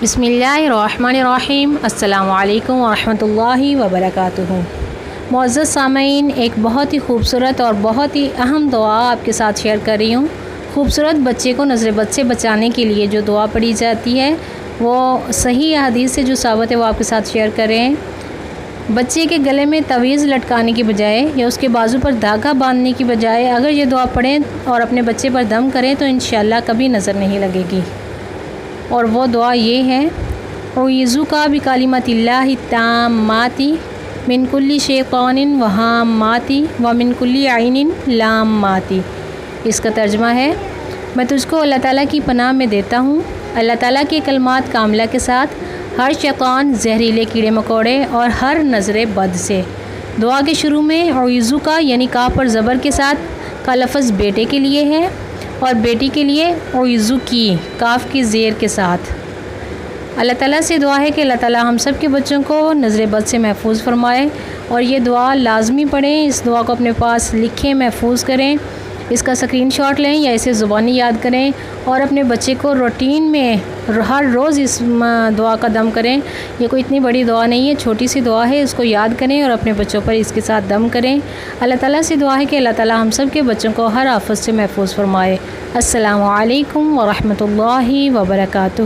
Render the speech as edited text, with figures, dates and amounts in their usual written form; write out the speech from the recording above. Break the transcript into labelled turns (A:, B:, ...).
A: بسم اللہ الرحمن الرحیم۔ السلام علیکم ورحمۃ اللہ وبرکاتہ۔ معزز سامعین، ایک بہت ہی خوبصورت اور بہت ہی اہم دعا آپ کے ساتھ شیئر کر رہی ہوں۔ خوبصورت بچے کو نظر بد سے بچانے کے لیے جو دعا پڑھی جاتی ہے وہ صحیح حدیث سے جو ثابت ہے وہ آپ کے ساتھ شیئر کر رہے ہیں۔ بچے کے گلے میں تعویذ لٹکانے کی بجائے یا اس کے بازو پر دھاگا باندھنے کی بجائے اگر یہ دعا پڑھیں اور اپنے بچے پر دم کریں تو انشاءاللہ کبھی نظر نہیں لگے گی۔ اور وہ دعا یہ ہے: اعوذک بکلمات اللہ التامات من کل شیطان وہامات ومن کل عین لامات۔ اس کا ترجمہ ہے: میں تجھ کو اللہ تعالیٰ کی پناہ میں دیتا ہوں، اللہ تعالیٰ کے کلمات کاملہ کے ساتھ، ہر شیطان، زہریلے کیڑے مکوڑے اور ہر نظر بد سے۔ دعا کے شروع میں اعوذک یعنی کاف پر زبر کے ساتھ کا لفظ بیٹے کے لیے ہے اور بیٹی کے لیے اعوذکی کاف کی زیر کے ساتھ۔ اللہ تعالیٰ سے دعا ہے کہ اللہ تعالیٰ ہم سب کے بچوں کو نظر بد سے محفوظ فرمائے، اور یہ دعا لازمی پڑھیں، اس دعا کو اپنے پاس لکھیں، محفوظ کریں، اس کا اسکرین شاٹ لیں یا اسے زبانی یاد کریں اور اپنے بچے کو روٹین میں ہر روز اس دعا کا دم کریں۔ یہ کوئی اتنی بڑی دعا نہیں ہے، چھوٹی سی دعا ہے، اس کو یاد کریں اور اپنے بچوں پر اس کے ساتھ دم کریں۔ اللہ تعالیٰ سے دعا ہے کہ اللہ تعالیٰ ہم سب کے بچوں کو ہر آفت سے محفوظ فرمائے۔ السلام علیکم ورحمۃ اللہ وبرکاتہ۔